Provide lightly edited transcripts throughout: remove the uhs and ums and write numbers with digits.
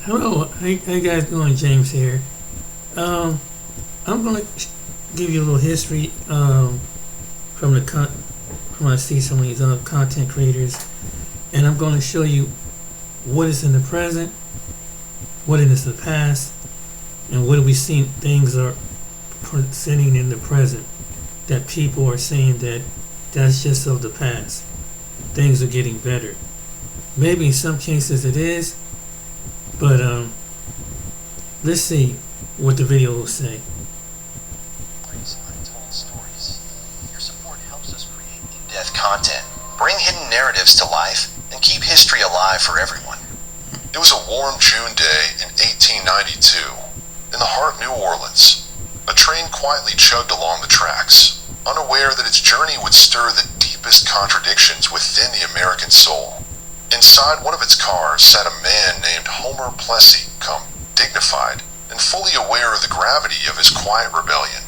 Hello, hey guys doing? James here. Um, I'm gonna give you a little history from from I see some of these content creators, and I'm gonna show you what is in the present, what is the past, and what do we see things are presenting in the present that people are saying that that's just of the past. Things are getting better. Maybe in some cases it is, but let's see what the video will say. Untold stories. Your support helps us create in-depth content, bring hidden narratives to life, and keep history alive for everyone. It was a warm June day in 1892. In the heart of New Orleans, a train quietly chugged along the tracks, unaware that its journey would stir the deepest contradictions within the American soul. Inside one of its cars sat a man named Homer Plessy, dignified and fully aware of the gravity of his quiet rebellion.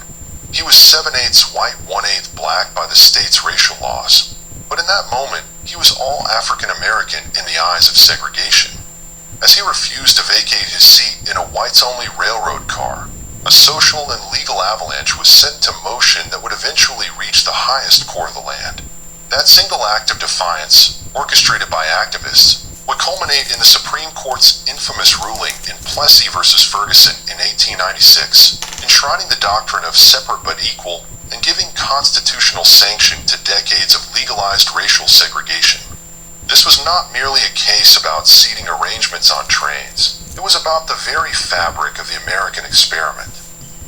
He was 7/8 white, 1/8 black by the state's racial laws, but in that moment, he was all African American in the eyes of segregation. As he refused to vacate his seat in a whites-only railroad car, a social and legal avalanche was set into motion that would eventually reach the highest court of the land. That single act of defiance, orchestrated by activists, would culminate in the Supreme Court's infamous ruling in Plessy versus Ferguson in 1896, enshrining the doctrine of separate but equal and giving constitutional sanction to decades of legalized racial segregation. This was not merely a case about seating arrangements on trains. It was about the very fabric of the American experiment.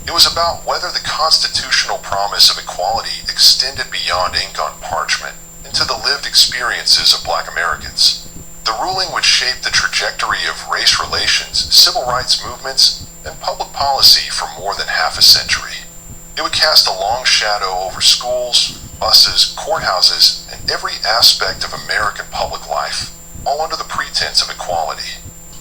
It was about whether the constitutional promise of equality extended beyond ink on parchment into the lived experiences of Black Americans. The ruling would shape the trajectory of race relations, civil rights movements, and public policy for more than half a century. It would cast a long shadow over schools, buses, courthouses, and every aspect of American public life, all under the pretense of equality.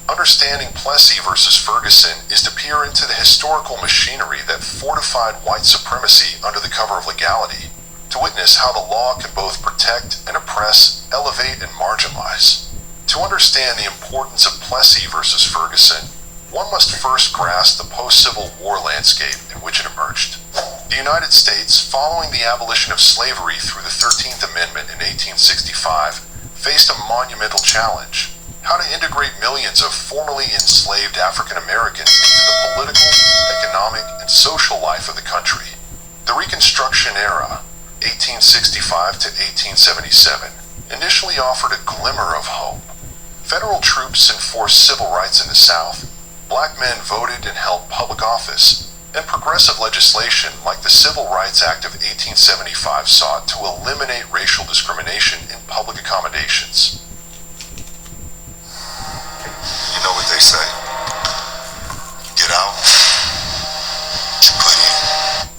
Understanding Plessy versus Ferguson is to peer into the historical machinery that fortified white supremacy under the cover of legality, to witness how the law can both protect and oppress, elevate and marginalize. To understand the importance of Plessy versus Ferguson, one must first grasp the post-Civil War landscape in which it emerged. The United States, following the abolition of slavery through the 13th Amendment in 1865, faced a monumental challenge: how to integrate millions of formerly enslaved African Americans into the political, economic, and social life of the country. The Reconstruction era, 1865 to 1877, initially offered a glimmer of hope. Federal troops enforced civil rights in the South, black men voted and held public office, and progressive legislation like the Civil Rights Act of 1875 sought to eliminate racial discrimination in public accommodations. You know what they say. Get out, put in.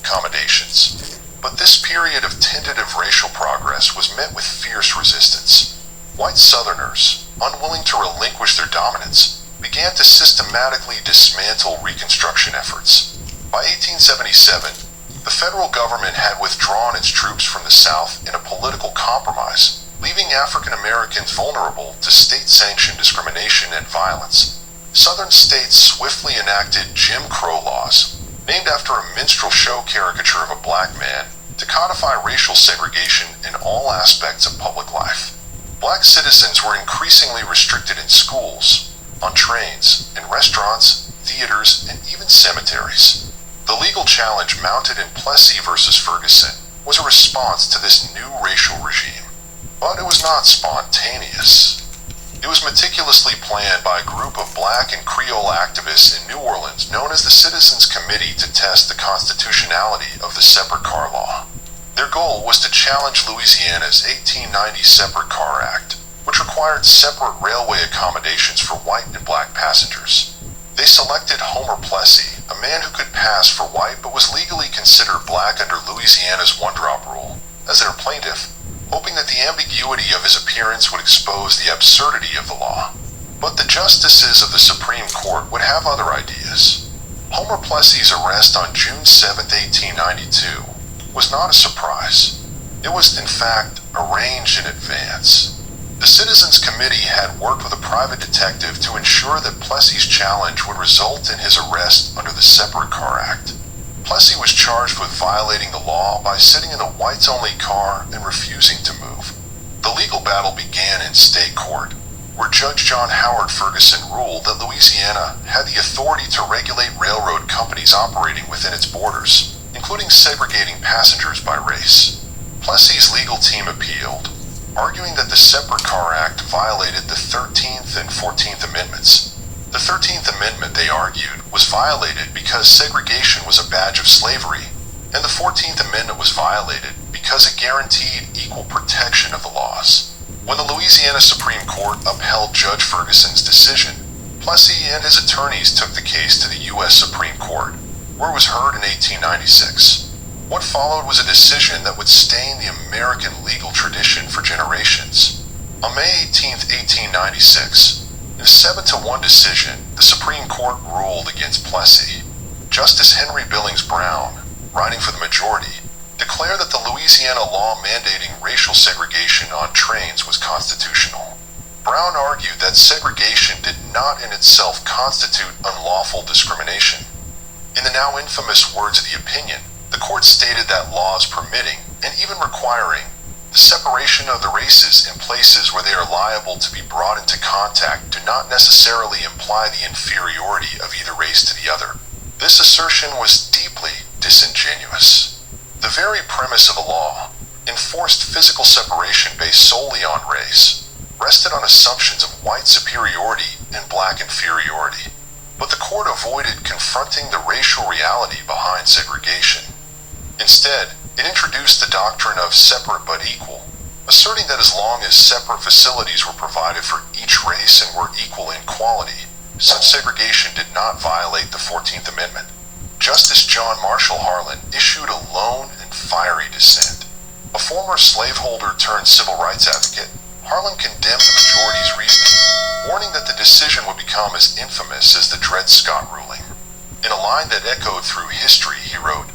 Accommodations. But this period of tentative racial progress was met with fierce resistance. White Southerners, unwilling to relinquish their dominance, began to systematically dismantle Reconstruction efforts. By 1877, the federal government had withdrawn its troops from the South in a political compromise, leaving African Americans vulnerable to state-sanctioned discrimination and violence. Southern states swiftly enacted Jim Crow laws, named after a minstrel show caricature of a black man, to codify racial segregation in all aspects of public life. Black citizens were increasingly restricted in schools, on trains, in restaurants, theaters, and even cemeteries. The legal challenge mounted in Plessy versus Ferguson was a response to this new racial regime. But it was not spontaneous. It was meticulously planned by a group of black and Creole activists in New Orleans known as the Citizens Committee to test the constitutionality of the separate car law. Their goal was to challenge Louisiana's 1890 Separate Car Act, which required separate railway accommodations for white and black passengers. They selected Homer Plessy, a man who could pass for white but was legally considered black under Louisiana's one-drop rule, as their plaintiff, hoping that the ambiguity of his appearance would expose the absurdity of the law. But the justices of the Supreme Court would have other ideas. Homer Plessy's arrest on June 7, 1892, was not a surprise. It was, in fact, arranged in advance. The Citizens Cousins' committee had worked with a private detective to ensure that Plessy's challenge would result in his arrest under the Separate Car Act. Plessy was charged with violating the law by sitting in a whites-only car and refusing to move. The legal battle began in state court, where Judge John Howard Ferguson ruled that Louisiana had the authority to regulate railroad companies operating within its borders, including segregating passengers by race. Plessy's legal team appealed, arguing that the Separate Car Act violated the 13th and 14th Amendments. The 13th Amendment, they argued, was violated because segregation was a badge of slavery, and the 14th Amendment was violated because it guaranteed equal protection of the laws. When the Louisiana Supreme Court upheld Judge Ferguson's decision, Plessy and his attorneys took the case to the U.S. Supreme Court, where it was heard in 1896. What followed was a decision that would stain the American legal tradition for generations. On May 18, 1896, in a 7-1 decision, the Supreme Court ruled against Plessy. Justice Henry Billings Brown, writing for the majority, declared that the Louisiana law mandating racial segregation on trains was constitutional. Brown argued that segregation did not in itself constitute unlawful discrimination. In the now infamous words of the opinion, the court stated that laws permitting, and even requiring, the separation of the races in places where they are liable to be brought into contact do not necessarily imply the inferiority of either race to the other. This assertion was deeply disingenuous. The very premise of the law, enforced physical separation based solely on race, rested on assumptions of white superiority and black inferiority. But the court avoided confronting the racial reality behind segregation. Instead, it introduced the doctrine of separate but equal, asserting that as long as separate facilities were provided for each race and were equal in quality, such segregation did not violate the 14th Amendment. Justice John Marshall Harlan issued a lone and fiery dissent. A former slaveholder turned civil rights advocate, Harlan condemned the majority's reasoning, warning that the decision would become as infamous as the Dred Scott ruling. In a line that echoed through history, he wrote,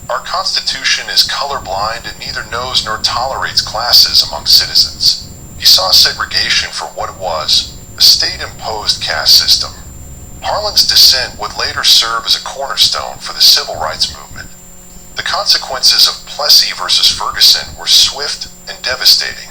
"Our Constitution is colorblind and neither knows nor tolerates classes among citizens." He saw segregation for what it was, a state-imposed caste system. Harlan's dissent would later serve as a cornerstone for the civil rights movement. The consequences of Plessy versus Ferguson were swift and devastating.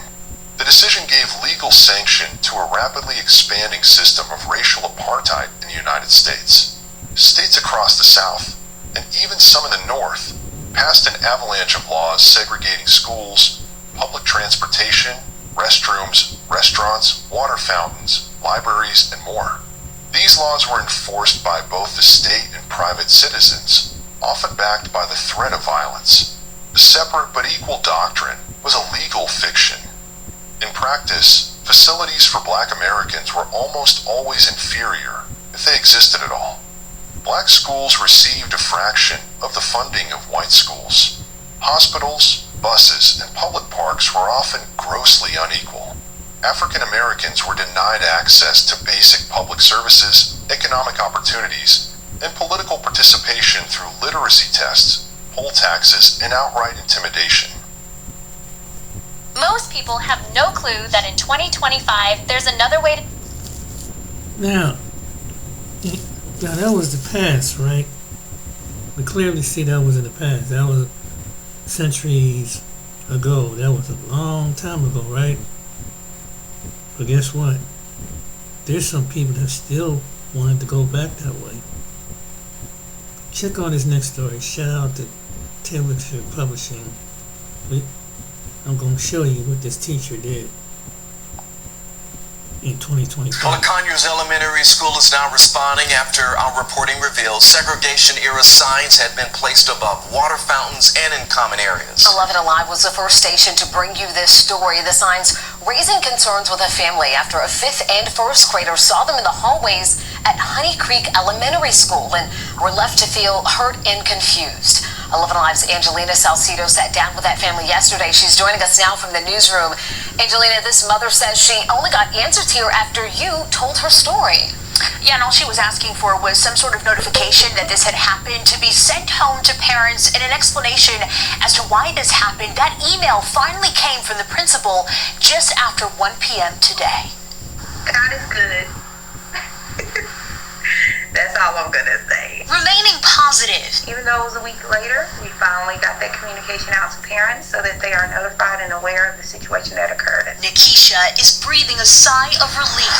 The decision gave legal sanction to a rapidly expanding system of racial apartheid in the United States. States across the South, and even some in the North, passed an avalanche of laws segregating schools, public transportation, restrooms, restaurants, water fountains, libraries, and more. These laws were enforced by both the state and private citizens, often backed by the threat of violence. The separate but equal doctrine was a legal fiction. In practice, facilities for Black Americans were almost always inferior, if they existed at all. Black schools received a fraction of the funding of white schools. Hospitals, buses, and public parks were often grossly unequal. African Americans were denied access to basic public services, economic opportunities, and political participation through literacy tests, poll taxes, and outright intimidation. Most people have no clue that in 2025 there's another way to... Now that was the past, right? We clearly see that was in the past. That was centuries ago. That was a long time ago, right? But guess what? There's some people that still wanted to go back that way. Check on this next story. Shout out to Temperature Publishing. I'm going to show you what this teacher did in 2025. Well, Conyers Elementary School is now responding after our reporting reveals segregation-era signs had been placed above water fountains and in common areas. 11 Alive was the first station to bring you this story. The signs raising concerns with a family after a 5th and 1st grader saw them in the hallways at Honey Creek Elementary School and were left to feel hurt and confused. 11 Alive's Angelina Salcido sat down with that family yesterday. She's joining us now from the newsroom. Angelina, this mother says she only got answers here after you told her story. Yeah, and all she was asking for was some sort of notification that this had happened to be sent home to parents and an explanation as to why this happened. That email finally came from the principal just after 1 p.m. today. God is good. That's all I'm gonna say. Remaining positive. Even though it was a week later, we finally got that communication out to parents so that they are notified and aware of the situation that occurred. Nikisha is breathing a sigh of relief.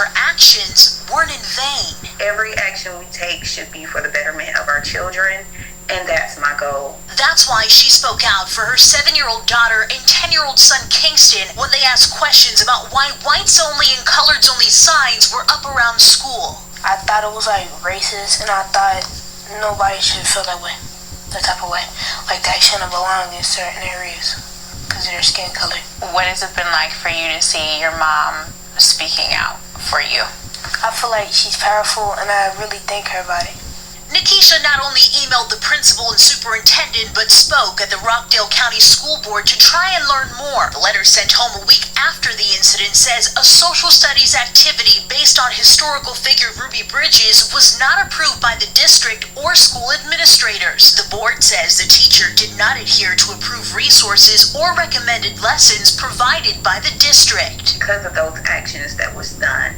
Her actions weren't in vain. Every action we take should be for the betterment of our children, and that's my goal. That's why she spoke out for her 7-year-old daughter and 10-year-old son Kingston when they asked questions about why whites only and coloreds only signs were up around school. I thought it was like racist, and I thought nobody should feel that way, that type of way. Like they shouldn't belong in certain areas because of their skin color. What has it been like for you to see your mom speaking out for you? I feel like she's powerful, and I really thank her about it. Nikisha not only emailed the principal and superintendent, but spoke at the Rockdale County School Board to try and learn more. The letter sent home a week after the incident says a social studies activity based on historical figure Ruby Bridges was not approved by the district or school administrators. The board says the teacher did not adhere to approved resources or recommended lessons provided by the district. Because of those actions that was done,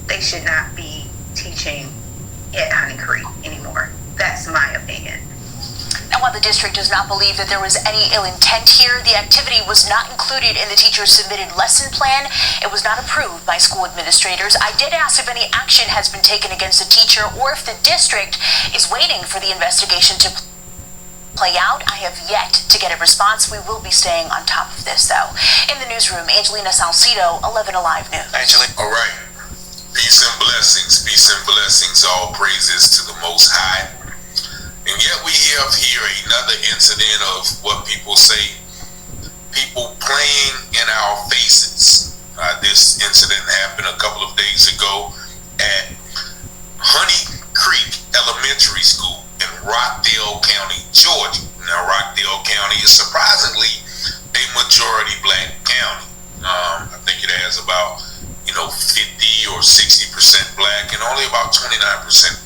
they should not be teaching at Honey Creek anymore. That's my opinion. And while the district does not believe that there was any ill intent here, the activity was not included in the teacher's submitted lesson plan. It was not approved by school administrators. I did ask if any action has been taken against the teacher or if the district is waiting for the investigation to play out. I have yet to get a response. We will be staying on top of this, though. In the newsroom, Angelina Salcido, 11 Alive News. Angelina. All right. Peace and blessings, all praises to the Most High. And yet we have here another incident of what people say, people playing in our faces. This incident happened a couple of days ago at Honey Creek Elementary School in Rockdale County, Georgia. Now, Rockdale County is surprisingly a majority black county. I think it has about 50 or 60% black and only about 29%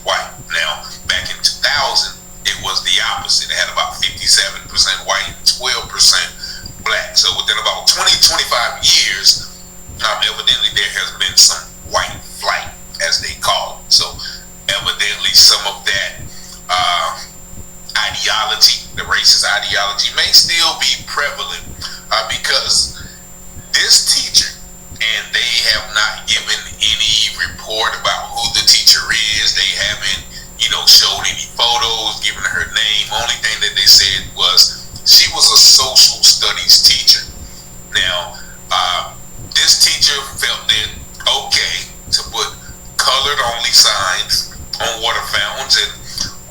white. Now, back in 2000, it was the opposite. It had about 57% white and 12% black. So within about 20-25 years, evidently there has been some white flight, as they call it. So evidently some of that ideology, the racist ideology, may still be prevalent because this teacher, and they have not given any report about who the teacher is. They haven't, showed any photos, given her name. Only thing that they said was she was a social studies teacher. Now, this teacher felt it okay to put colored only signs on water fountains and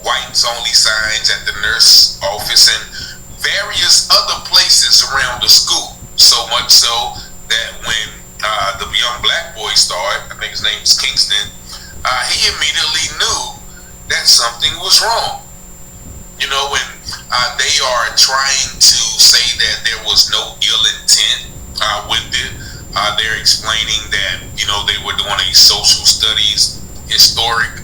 whites only signs at the nurse office and various other places around the school. So much so that when the young black boy started, I think his name is Kingston, he immediately knew that something was wrong. And they are trying to say that there was no ill intent with it. They're explaining that, they were doing a social studies historic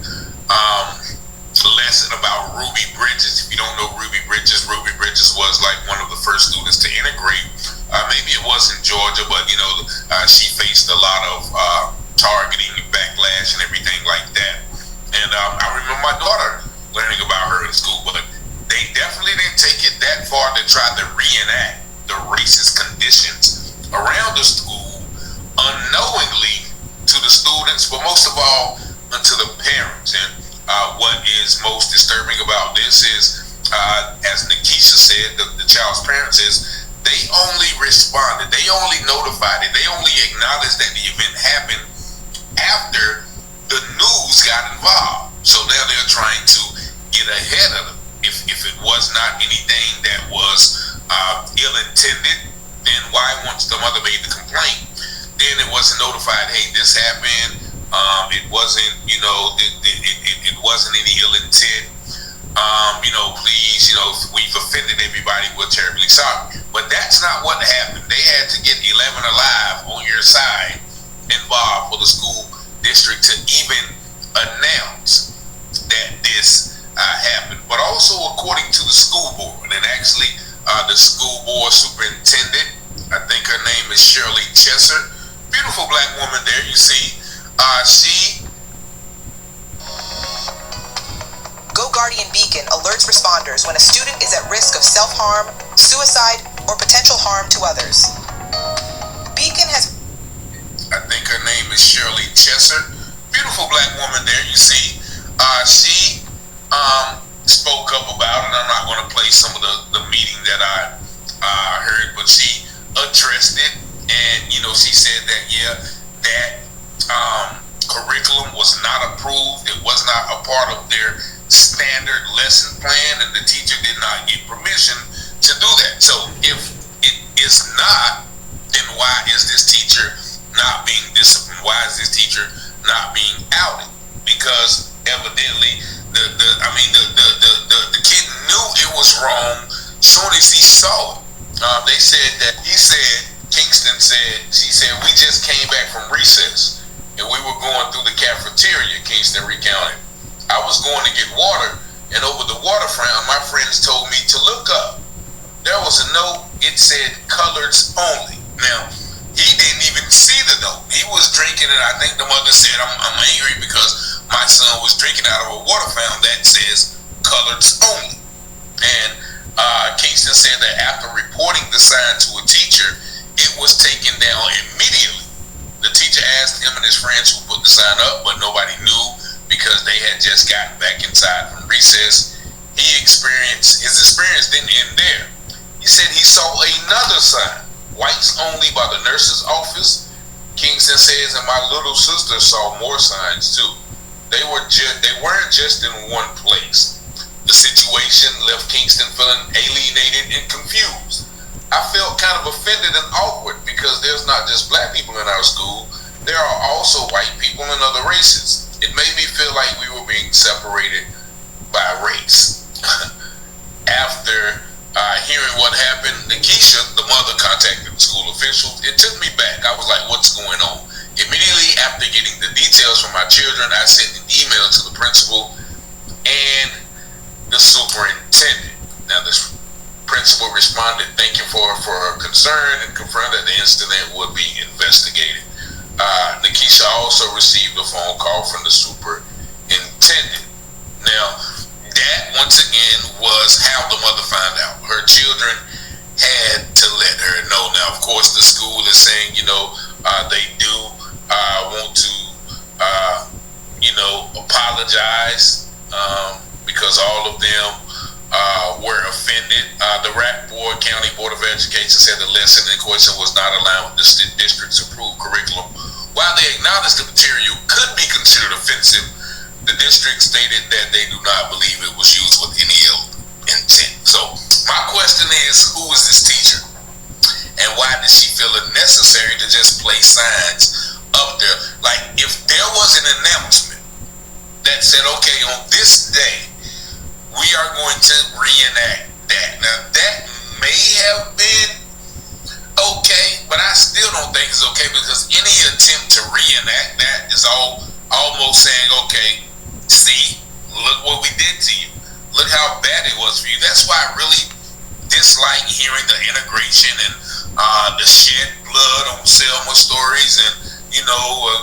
lesson about Ruby Bridges. If you don't know Ruby Bridges was like one of the first students to integrate. Maybe it was in Georgia, but she faced a lot of targeting, backlash, and everything like that. And I remember my daughter learning about her in school, but they definitely didn't take it that far to try to reenact the racist conditions around the school unknowingly to the students, but most of all to the parents. And what is most disturbing about this is, as Nikisha said, the child's parents is, they only responded, they only notified it, they only acknowledged that the event happened after the news got involved. So now they're trying to get ahead of it. If it was not anything that was ill-intended, then why once the mother made the complaint, then it wasn't notified, hey, this happened, it wasn't, it wasn't any ill intent. Please, if we've offended everybody, we're terribly sorry. But that's not what happened. They had to get 11 Alive on your side involved for the school district to even announce that this happened. But also according to the school board, and actually the school board superintendent, I think her name is Shirley Chesser, beautiful black woman there, you see, she... Go Guardian Beacon alerts responders when a student is at risk of self-harm, suicide, or potential harm to others. Beacon has... I think her name is Shirley Chesser, beautiful black woman there, you see, she spoke up about it. I'm not going to play some of the meeting that I heard, but she addressed it, and she said that that curriculum was not approved. It was not a part of their standard lesson plan, and the teacher did not get permission to do that. So if it is not, then why is this teacher not being disciplined? Why is this teacher not being outed? Because evidently the kid knew it was wrong soon as he saw it. They said that she said, we just came back from recess and we were going through the cafeteria, Kingston recounted. I was going to get water, and over the waterfront, my friends told me to look up. There was a note, it said coloreds only. Now, he didn't even see the note. He was drinking, and I think the mother said, I'm angry because my son was drinking out of a water fountain that says coloreds only. And Kingston said that after reporting the sign to a teacher, it was taken down immediately. The teacher asked him and his friends who put the sign up, but nobody knew because they had just gotten back inside from recess. His experience didn't end there. He said he saw another sign, whites only, by the nurse's office. Kingston says, and my little sister saw more signs too. They weren't just in one place. The situation left Kingston feeling alienated and confused. I felt kind of offended and awkward because there's not just black people in our school, there are also white people and other races. It made me feel like we were being separated by race. After hearing what happened, Nikisha, the mother, contacted the school officials. It took me back. I was like, what's going on? Immediately after getting the details from my children, I sent an email to the principal and the superintendent. Now, the principal responded, thanking for her concern, and confirmed that the incident would be investigated. Nikisha also received a phone call from the superintendent. Now, that once again was how the mother found out. Her children had to let her know. Now, of course, the school is saying, they do want to, apologize because all of them were offended. The Rackport County Board of Education said the lesson in question was not aligned with the district's approved curriculum. While they acknowledged the material could be considered offensive, the district stated that they do not believe it was used with any ill intent. So my question is, who is this teacher? And why did she feel it necessary to just place signs up there? Like, if there was an announcement that said, okay, on this day, we are going to reenact that. Now, that may have been okay, but I still don't think it's okay, because any attempt to reenact that is almost saying, okay, see, look what we did to you. Look how bad it was for you. That's why I really dislike hearing the integration and the shed blood on Selma stories, and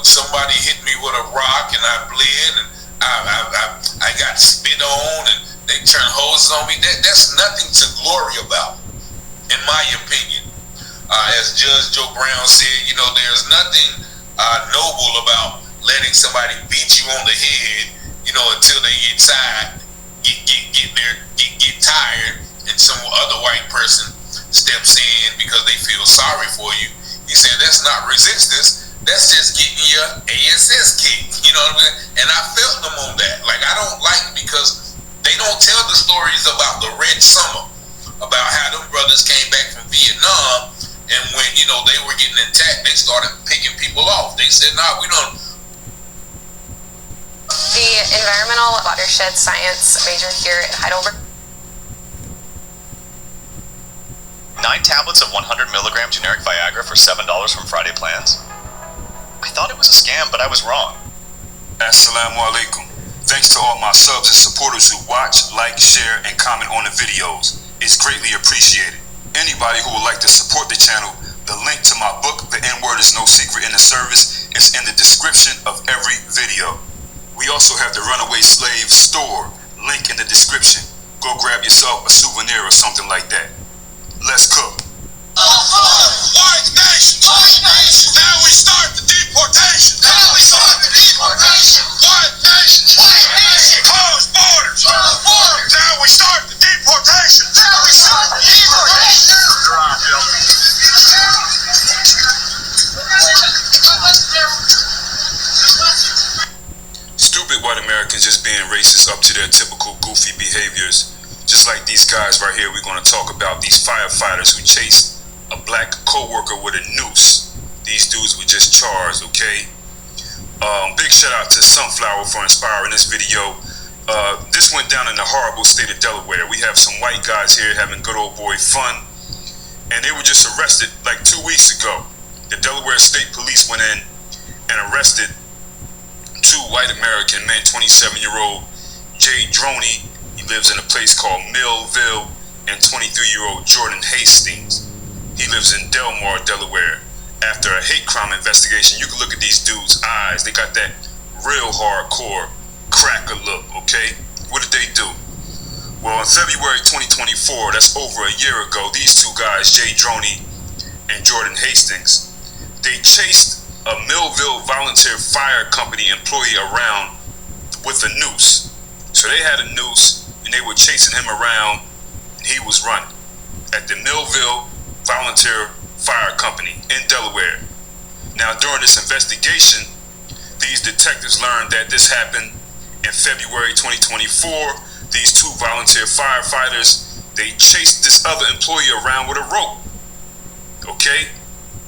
somebody hit me with a rock and I bled, and I got spit on, and they turned hoses on me. That's nothing to glory about, in my opinion. As Judge Joe Brown said, there's nothing noble about letting somebody beat you on the head, until they get tired, get tired, and some other white person steps in because they feel sorry for you. He said that's not resistance. That's just getting your ASS kicked. You know what I mean? And I felt them on that. Like, I don't like it because they don't tell the stories about the Red Summer, about how them brothers came back from Vietnam, and when, they were getting attacked, they started picking people off. They said, nah, we don't. The environmental watershed science major here at Heidelberg. 9 tablets of 100 milligram generic Viagra for $7 from Friday Plans? I thought it was a scam, but I was wrong. Assalamu alaikum. Thanks to all my subs and supporters who watch, like, share, and comment on the videos. It's greatly appreciated. Anybody who would like to support the channel, the link to my book, The N-Word is No Secret in the Service, is in the description of every video. We also have the Runaway Slave store, link in the description. Go grab yourself a souvenir or something like that. Let's cook. White nation! White nation! Now we start the deportation! Now we start the deportation! White nation! White nation! Close borders! Close borders! Now we start the deportation! Now we start the deportation! Stupid white Americans just being racist up to their typical goofy behaviors. Just like these guys right here, we're going to talk about these firefighters who chased a black co-worker with a noose. These dudes were just charged, okay? Big shout out to Sunflower for inspiring this video. This went down in the horrible state of Delaware. We have some white guys here having good old boy fun, and they were just arrested like 2 weeks ago. The Delaware State Police went in and arrested two white American men, 27-year-old Jay Droney, he lives in a place called Millville, and 23-year-old Jordan Hastings. He lives in Delmar, Delaware. After a hate crime investigation, you can look at these dudes' eyes. They got that real hardcore cracker look, okay? What did they do? Well, in February 2024, that's over a year ago, these two guys, Jay Droney and Jordan Hastings, they chased a Millville Volunteer Fire Company employee around with a noose. So they had a noose, and they were chasing him around, and he was running at the Millville Volunteer Fire Company in Delaware. Now, during this investigation, these detectives learned that this happened in February 2024. These two volunteer firefighters, they chased this other employee around with a rope, okay?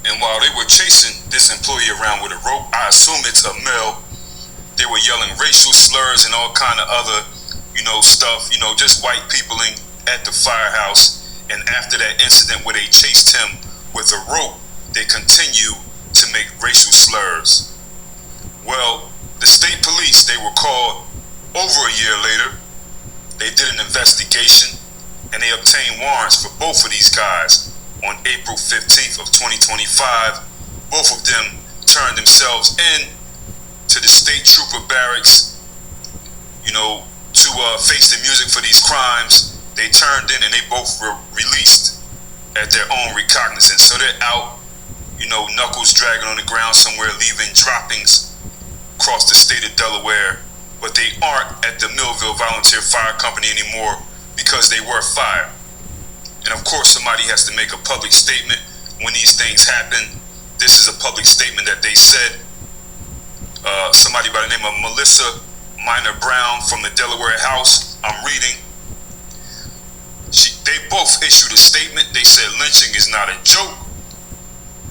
And while they were chasing this employee around with a rope, I assume it's a male, they were yelling racial slurs and all kind of other, stuff, just white peopling at the firehouse. And after that incident where they chased him with a rope, they continue to make racial slurs. Well, the state police, they were called over a year later. They did an investigation and they obtained warrants for both of these guys on April 15th of 2025. Both of them turned themselves in to the state trooper barracks, to face the music for these crimes. They turned in and they both were released at their own recognizance. So they're out, knuckles dragging on the ground somewhere, leaving droppings across the state of Delaware. But they aren't at the Millville Volunteer Fire Company anymore because they were fired. And of course, somebody has to make a public statement when these things happen. This is a public statement that they said. Somebody by the name of Melissa Minor Brown from the Delaware House, I'm reading. They both issued a statement. They said lynching is not a joke,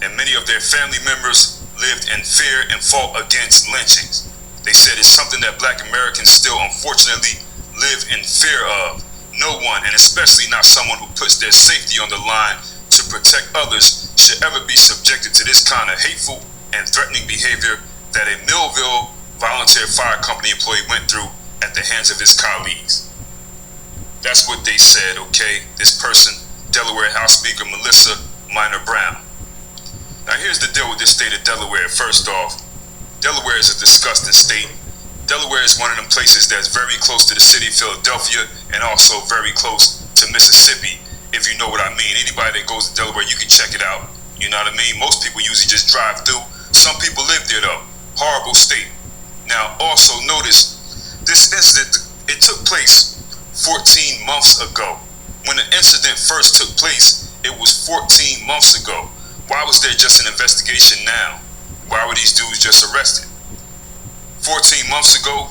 and many of their family members lived in fear and fought against lynchings. They said it's something that black Americans still unfortunately live in fear of. No one, and especially not someone who puts their safety on the line to protect others, should ever be subjected to this kind of hateful and threatening behavior that a Millville Volunteer Fire Company employee went through at the hands of his colleagues. That's what they said, okay? This person, Delaware House Speaker Melissa Minor Brown. Now here's the deal with this state of Delaware. First off, Delaware is a disgusting state. Delaware is one of them places that's very close to the city of Philadelphia and also very close to Mississippi, if you know what I mean. Anybody that goes to Delaware, you can check it out. You know what I mean? Most people usually just drive through. Some people live there though. Horrible state. Now also notice, this incident, it took place 14 months ago. When the incident first took place, it was 14 months ago. Why was there just an investigation now? Why were these dudes just arrested? 14 months ago,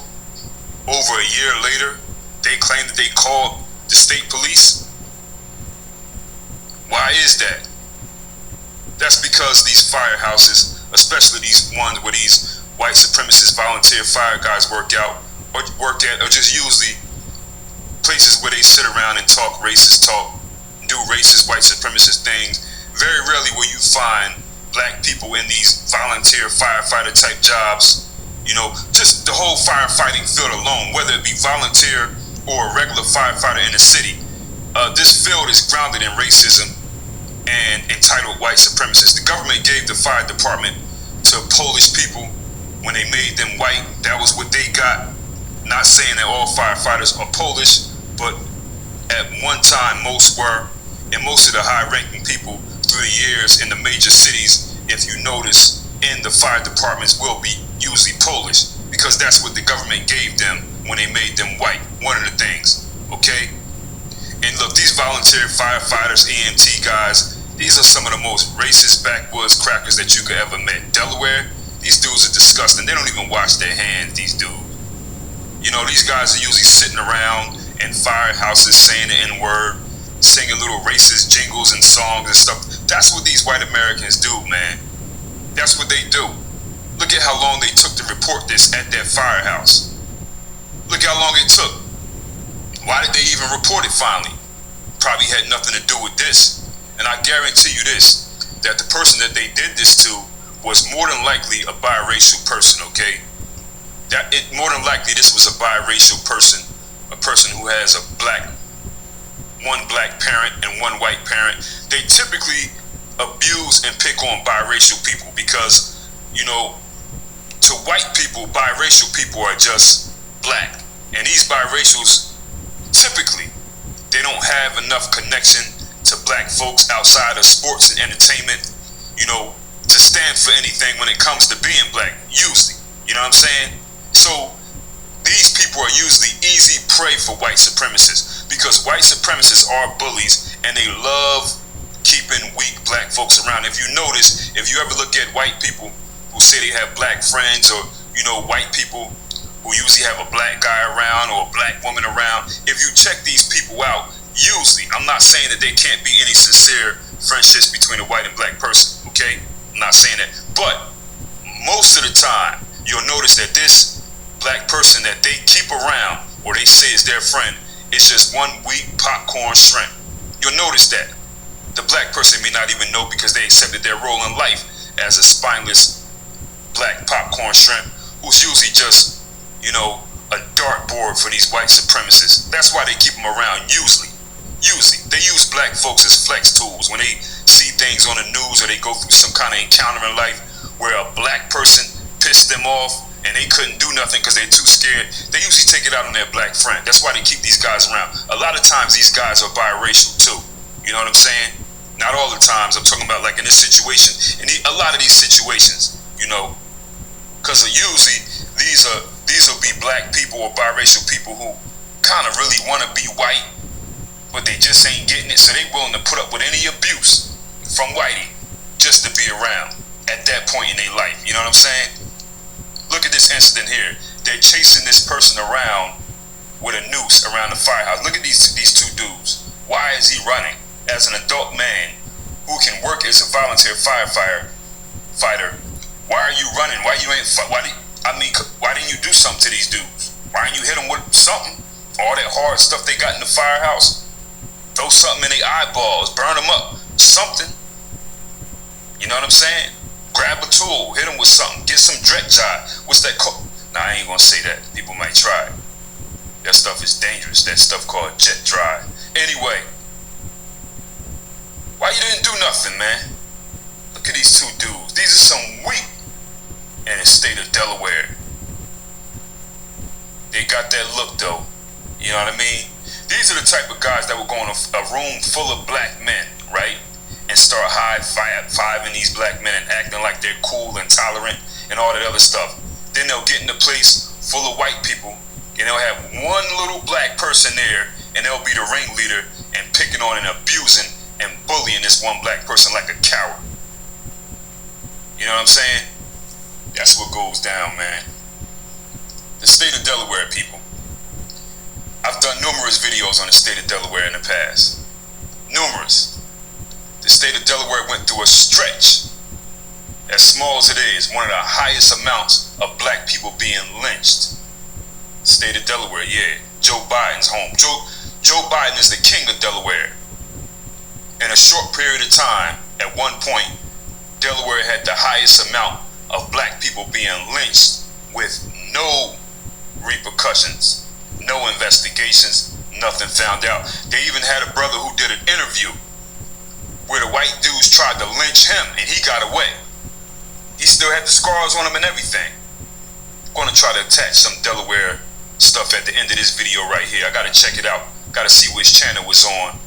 over a year later, they claim that they called the state police. Why is that? That's because these firehouses, especially these ones where these white supremacist volunteer fire guys worked at, are just usually places where they sit around and talk racist talk, do racist white supremacist things. Very rarely will you find black people in these volunteer firefighter type jobs, Just the whole firefighting field alone, whether it be volunteer or a regular firefighter in the city, this field is grounded in racism and entitled white supremacists. The government gave the fire department to Polish people when they made them white. That was what they got. Not saying that all firefighters are Polish, but at one time most were, and most of the high-ranking people through the years in the major cities, if you notice, in the fire departments will be usually Polish, because that's what the government gave them when they made them white. One of the things, okay? And look, these volunteer firefighters, EMT guys, these are some of the most racist backwoods crackers that you could ever meet. Delaware, these dudes are disgusting. They don't even wash their hands, these dudes. These guys are usually sitting around in firehouses saying the N-word, singing little racist jingles and songs and stuff. That's what these white Americans do, man. That's what they do. Look at how long they took to report this at that firehouse. Look how long it took. Why did they even report it finally? Probably had nothing to do with this. And I guarantee you this, that the person that they did this to was more than likely a biracial person, okay? More than likely this was a biracial person, a person who has one black parent and one white parent. They typically abuse and pick on biracial people because, to white people, biracial people are just black. And these biracials, typically, they don't have enough connection to black folks outside of sports and entertainment, to stand for anything when it comes to being black, usually. You know what I'm saying? So these people are usually easy prey for white supremacists, because white supremacists are bullies and they love keeping weak black folks around. If you notice, if you ever look at white people who say they have black friends, or white people who usually have a black guy around or a black woman around, if you check these people out, usually, I'm not saying that there can't be any sincere friendships between a white and black person, okay? I'm not saying that, but most of the time you'll notice that this black person that they keep around, or they say is their friend, is just one weak popcorn shrimp. You'll notice that. The black person may not even know, because they accepted their role in life as a spineless black popcorn shrimp, who's usually just, a dartboard for these white supremacists. That's why they keep them around, usually. They use black folks as flex tools when they see things on the news, or they go through some kind of encounter in life where a black person pissed them off and they couldn't do nothing because they're too scared. They usually take it out on their black friend. That's why they keep these guys around. A lot of times these guys are biracial too. You know what I'm saying? Not all the times. I'm talking about like in this situation, in a lot of these situations, because usually these will be black people or biracial people who kind of really want to be white, but they just ain't getting it, so they willing to put up with any abuse from whitey just to be around at that point in their life. You know what I'm saying? Look at this incident here. They're chasing this person around with a noose around the firehouse. Look at these two dudes. Why is he running? As an adult man who can work as a volunteer fighter, why are you running? Why didn't you do something to these dudes? Why didn't you hit them with something? All that hard stuff they got in the firehouse. Throw something in their eyeballs, burn them up, something. You know what I'm saying? Grab a tool, hit them with something, get some dretjai. What's that called? Nah, I ain't gonna say that. People might try. That stuff is dangerous. That stuff called jet dry. Anyway, why you didn't do nothing, man? Look at these two dudes. These are some weak in the state of Delaware. They got that look though. You know what I mean? These are the type of guys that will go in a room full of black men, right? And start high-fiving these black men and acting like they're cool and tolerant and all that other stuff. Then they'll get in a place full of white people and they'll have one little black person there, and they'll be the ringleader and picking on and abusing and bullying this one black person like a coward. You know what I'm saying? That's what goes down, man. The state of Delaware, people. I've done numerous videos on the state of Delaware in the past. Numerous. The state of Delaware went through a stretch, as small as it is, one of the highest amounts of black people being lynched. State of Delaware, yeah. Joe Biden's home. Joe Biden is the king of Delaware. In a short period of time, at one point, Delaware had the highest amount of black people being lynched with no repercussions, no investigations, nothing found out. They even had a brother who did an interview where the white dudes tried to lynch him and he got away. He still had the scars on him and everything. I'm going to try to attach some Delaware stuff at the end of this video right here. I got to check it out. Got to see which channel was on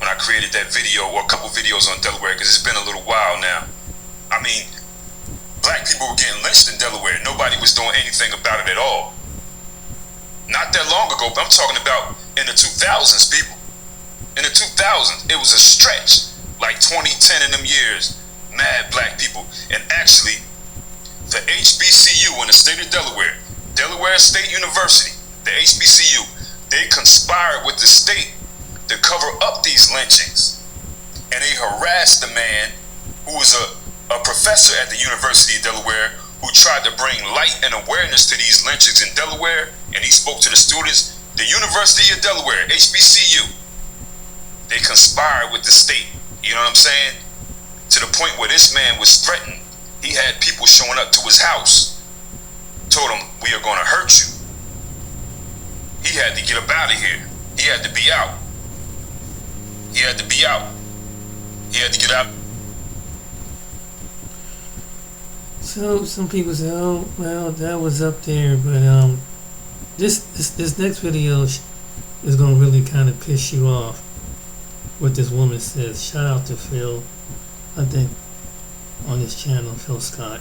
when I created that video, or a couple videos on Delaware, because it's been a little while now. I mean, black people were getting lynched in Delaware. Nobody was doing anything about it at all. Not that long ago, but I'm talking about in the 2000s, people. In the 2000s, it was a stretch, like 2010 in them years. Mad black people. And actually, the HBCU in the state of Delaware, Delaware State University, the HBCU, they conspired with the state to cover up these lynchings. And they harassed the man who was a professor at the University of Delaware, who tried to bring light and awareness to these lynchings in Delaware. And he spoke to the students. The University of Delaware, HBCU, they conspired with the state. You know what I'm saying? To the point where this man was threatened. He had people showing up to his house, told him, "We are going to hurt you." He had to get up out of here. He had to be out. He had to be out. He had to get out. So some people say, "Oh, well, that was up there," but this next video is gonna really kind of piss you off. What this woman says. Shout out to Phil, I think, on his channel, Phil Scott.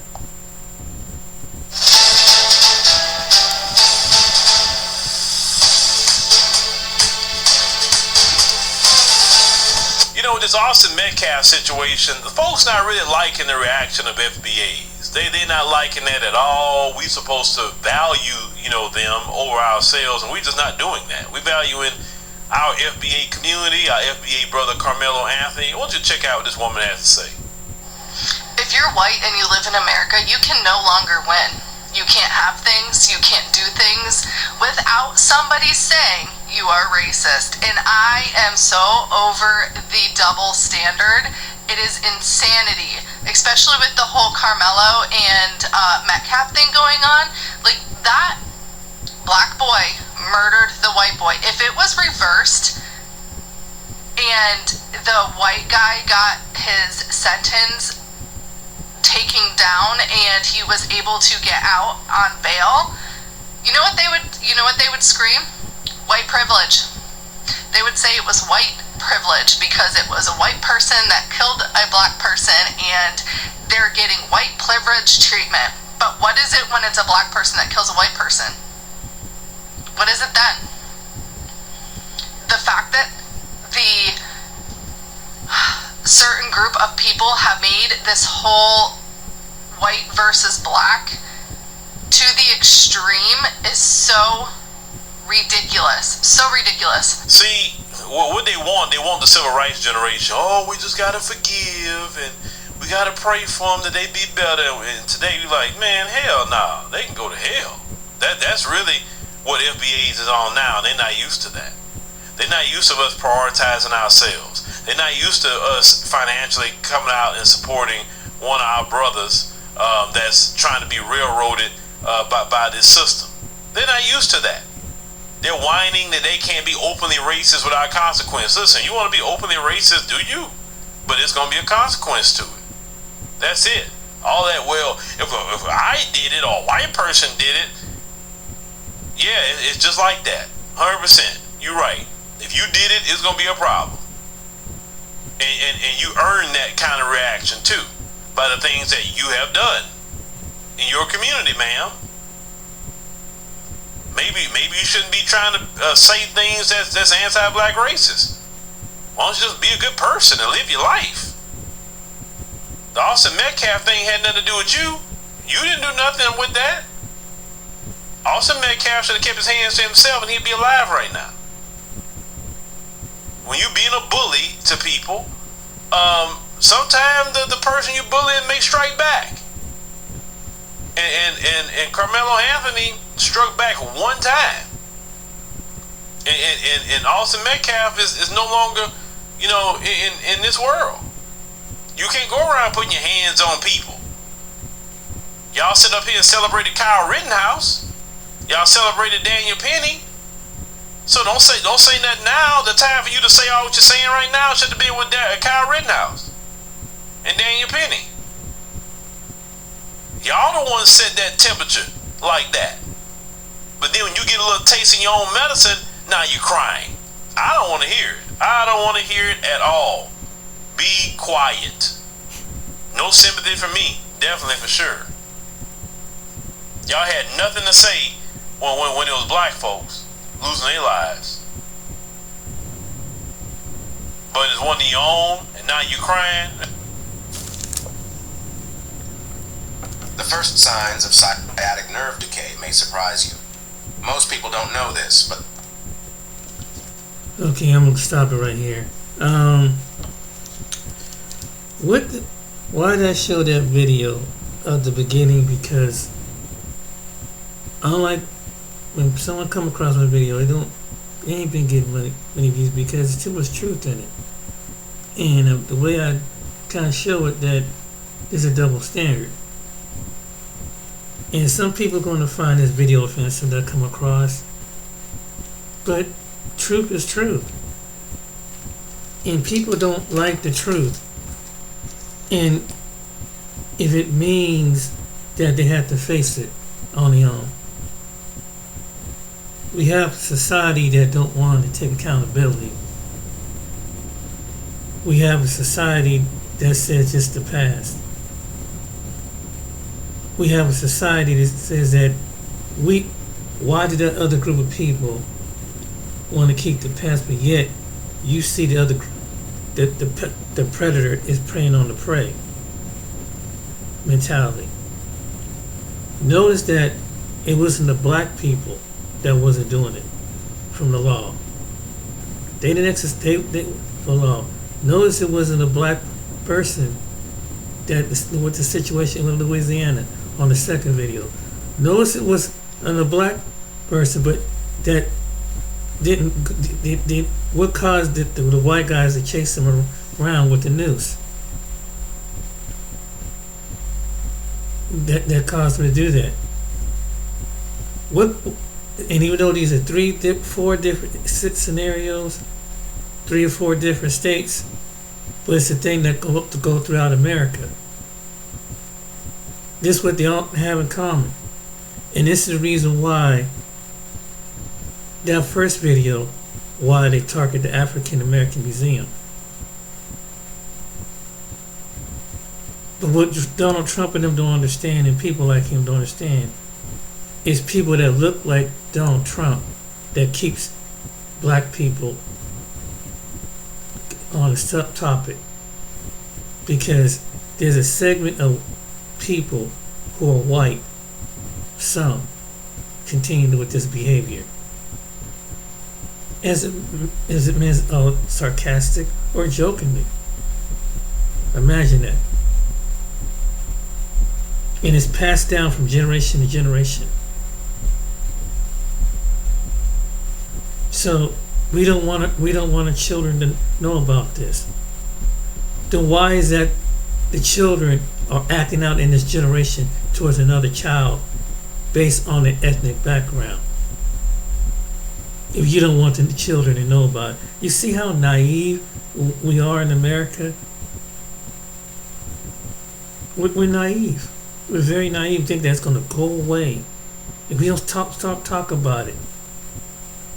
You know, with this Austin Metcalf situation, the folks not really liking the reaction of FBAs. They're not liking that at all. We supposed to value, them over ourselves, and we're just not doing that. We valuing our FBA community, our FBA brother Carmelo Anthony. Why don't you check out what this woman has to say? If you're white and you live in America, you can no longer win. You can't have things, you can't do things without somebody saying you are racist. And I am so over the double standard. It is insanity, especially with the whole Carmelo and Metcalf thing going on. Like, that black boy murdered the white boy. If it was reversed and the white guy got his sentence taken down and he was able to get out on bail, you know what they would scream? White privilege. They would say it was white privilege because it was a white person that killed a black person and they're getting white privilege treatment. But what is it when it's a black person that kills a white person? What is it then? The fact that the certain group of people have made this whole white versus black to the extreme is so ridiculous. So ridiculous. See, what they want the civil rights generation. Oh, we just gotta forgive and we gotta pray for them that they be better. And today you're like, man, hell no, they can go to hell. That's really what FBAs is on now. They're not used to that. They're not used to us prioritizing ourselves. They're not used to us financially coming out and supporting one of our brothers that's trying to be railroaded by this system. They're not used to that. They're whining that they can't be openly racist without consequence. Listen, you want to be openly racist, do you? But it's going to be a consequence to it. That's it. All that, well, if I did it or a white person did it, yeah, it's just like that. 100%. You're right. If you did it, it's going to be a problem. And you earn that kind of reaction too by the things that you have done in your community, ma'am. Maybe you shouldn't be trying to say things that's anti-black racist. Why don't you just be a good person and live your life? The Austin Metcalf thing had nothing to do with you. You didn't do nothing with that. Austin Metcalf should have kept his hands to himself and he'd be alive right now. When you being a bully to people, sometimes the person you bullying may strike back. And Carmelo Anthony struck back one time. And Austin Metcalf is no longer, in this world. You can't go around putting your hands on people. Y'all sit up here and celebrated Kyle Rittenhouse. Y'all celebrated Daniel Penny. So don't say that now. The time for you to say all what you're saying right now should have been with Kyle Rittenhouse and Daniel Penny. Y'all the ones set that temperature like that. But then when you get a little taste in your own medicine, now you're crying. I don't want to hear it. I don't want to hear it at all. Be quiet. No sympathy for me. Definitely for sure. Y'all had nothing to say when it was black folks losing their lives. But it's one of your own, and now you crying. The first signs of sciatic nerve decay may surprise you. Most people don't know this, but... Okay, I'm gonna stop it right here. Why did I show that video at the beginning? Because unlike when someone come across my video, they ain't been getting many views because there's too much truth in it. And the way I kind of show it, that there's a double standard. And some people are going to find this video offensive that I come across. But truth is truth. And people don't like the truth. And if it means that they have to face it on their own. We have a society that don't want to take accountability. We have a society that says just the past. We have a society that says that why did that other group of people want to keep the past, but yet you see the predator is preying on the prey mentality. Notice that it wasn't the black people that wasn't doing it from the law. They didn't exercise for law. Notice it wasn't a black person with the situation in Louisiana on the second video. Notice it was a black person, but that didn't. What caused the white guys to chase him around with the noose? That caused them to do that. And even though these are 4 different scenarios, 3 or 4 different states, but it's a thing that go throughout America. This is what they all have in common. And this is the reason why that first video, why they target the African American Museum. But what Donald Trump and them don't understand, and people like him don't understand, is people that look like Donald Trump that keeps black people on a subtopic, because there's a segment of people who are white, some continue with this behavior. As it means sarcastic or jokingly. Imagine that. And it's passed down from generation to generation. So we don't want our children to know about this. Then why is that the children are acting out in this generation towards another child based on their ethnic background? If you don't want the children to know about it. You see how naive we are in America? We're naive. We're very naive. Think that's going to go away if we don't talk about it.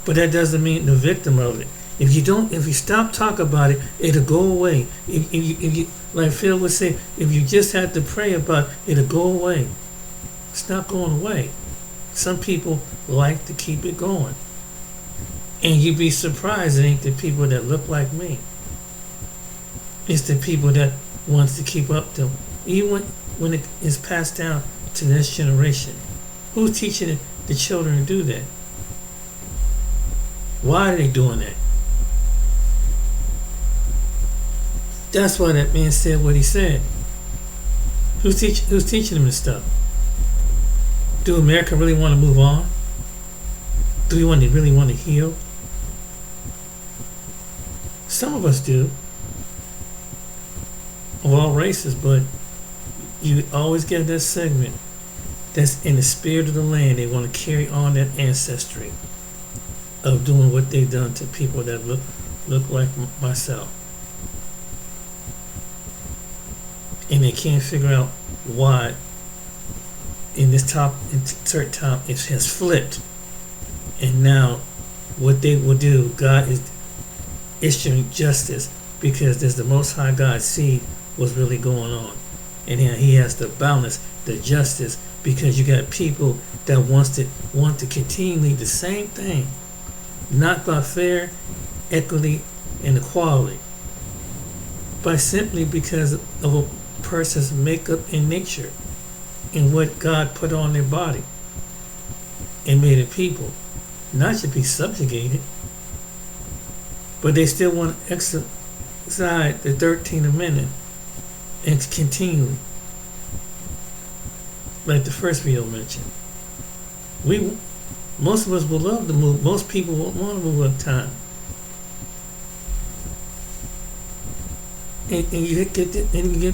But that doesn't mean the victim of it. If you stop talking about it, it'll go away. If you, like Phil would say, if you just have to pray about it, it'll go away. It's not going away. Some people like to keep it going. And you'd be surprised it ain't the people that look like me. It's the people that wants to keep up to, even when it is passed down to the next generation. Who's teaching the children to do that? Why are they doing that? That's why that man said what he said. Who's teaching them this stuff? Do America really want to move on? Do we really want to heal? Some of us do, of all races, but you always get that segment that's in the spirit of the land. They want to carry on that ancestry of doing what they've done to people that look like myself. And they can't figure out why in certain time it has flipped. And now what they will do, God is issuing justice because there's the Most High God see what's really going on. And he has to balance the justice because you got people that want to continually the same thing, not by fair, equity, and equality, but simply because of a person's makeup and nature and what God put on their body and made it people, not to be subjugated, but they still want to exercise the 13th Amendment and continually, like the first video mentioned. Most of us will love to move. Most people won't want to move up time. And you get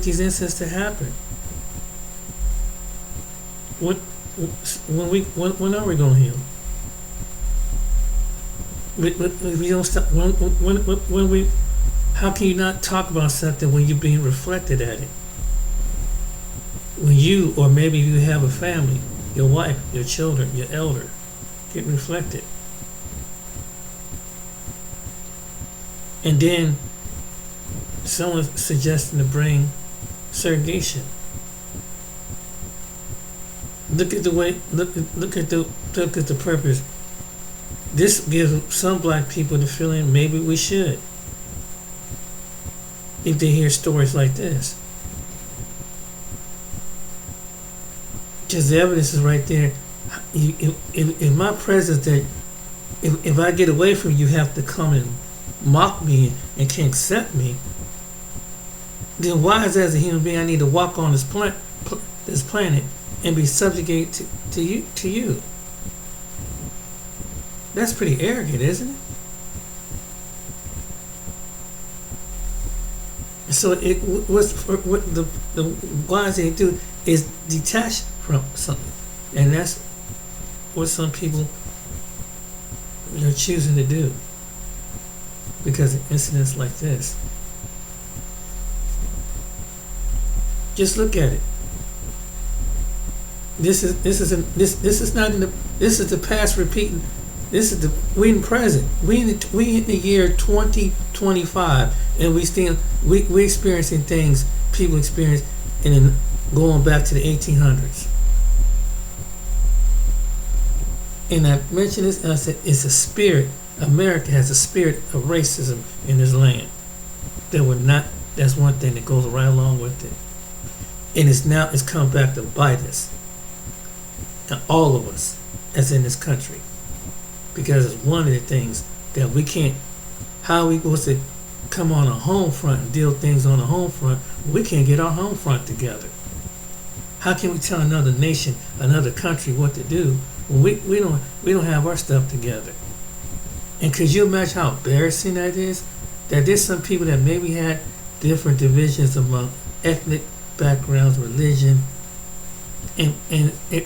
these incidents to happen. When are we going to heal? We don't stop. How can you not talk about something when you're being reflected at it? When you, or maybe you have a family, your wife, your children, your elder, get reflected. And then someone's suggesting to bring segregation. Look at the way. Look at the purpose. This gives some black people the feeling maybe we should, if they hear stories like this. Because the evidence is right there. In my presence, that if I get away from you, have to come and mock me and can't accept me, then why is as a human being I need to walk on this planet and be subjugated to you? That's pretty arrogant, isn't it? So what the wise thing to do is detach from something, and that's what some people are choosing to do because of incidents like this. Just look at it. This is the past repeating. This is we in present. We in the year 2025, and we experiencing things people experienced in going back to the 1800s. And I mentioned this, and I said it's a spirit. America has a spirit of racism in this land. That's one thing that goes right along with it. And it's come back to bite us. And all of us, as in this country. Because it's one of the things that we can't, how we supposed to come on a home front and deal things on a home front, we can't get our home front together. How can we tell another nation, another country what to do when we don't have our stuff together? And could you imagine how embarrassing that is? That there's some people that maybe had different divisions among ethnic backgrounds, religion, and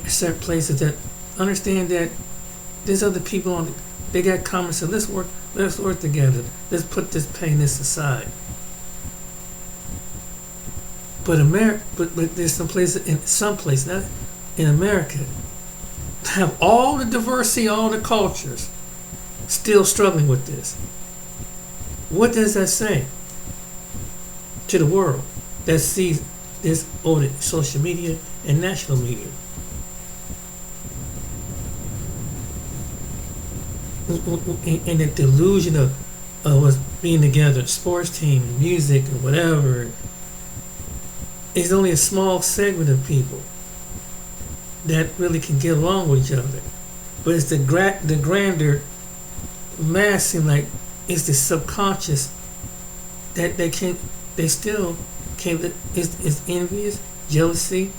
certain places that understand that there's other people they got common sense. Let's work together. Let's put this pettiness aside. But there's some places, not in America, have all the diversity, all the cultures, still struggling with this. What does that say to the world that sees this over social media and national media? And the delusion of us being together, sports team, music, and whatever, is only a small segment of people that really can get along with each other. But it's the grander mass, seem like it's the subconscious that they still can't. It's envious, jealousy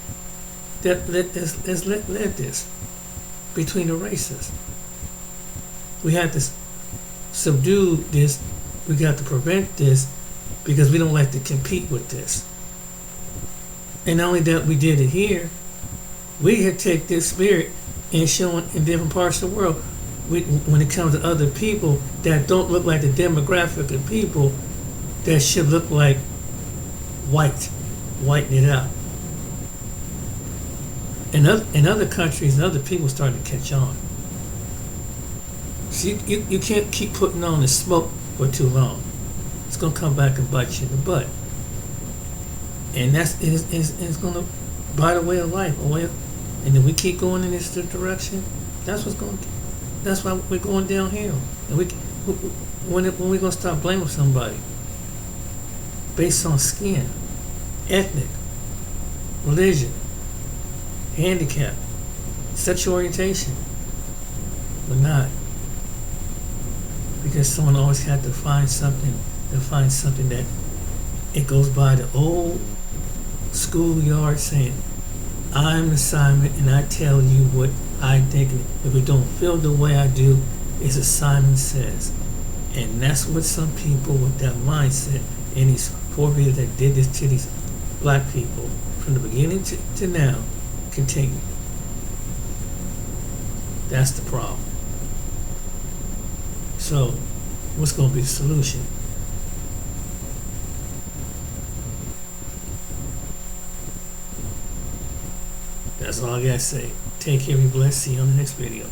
that led this between the races. We have to subdue this. We got to prevent this because we don't like to compete with this. And not only that, we did it here, We have take this spirit and show it in different parts of the world. When it comes to other people that don't look like the demographic of people that should look like whiten it out. In other countries, and other people starting to catch on. See, you can't keep putting on the smoke for too long. It's gonna come back and bite you in the butt, and it's gonna bite a way of life, and then we keep going in this direction. That's why we're going downhill. And when we gonna stop blaming somebody based on skin, ethnic, religion, handicap, sexual orientation? We're not. Because someone always had to find something that it goes by the old schoolyard saying, I'm the assignment and I tell you what I think. If it don't feel the way I do, it's as Simon says. And that's what some people with that mindset and these forebears that did this to these black people from the beginning to now continue. That's the problem. So, what's going to be the solution? That's all I got to say. Take care, be blessed. See you on the next video.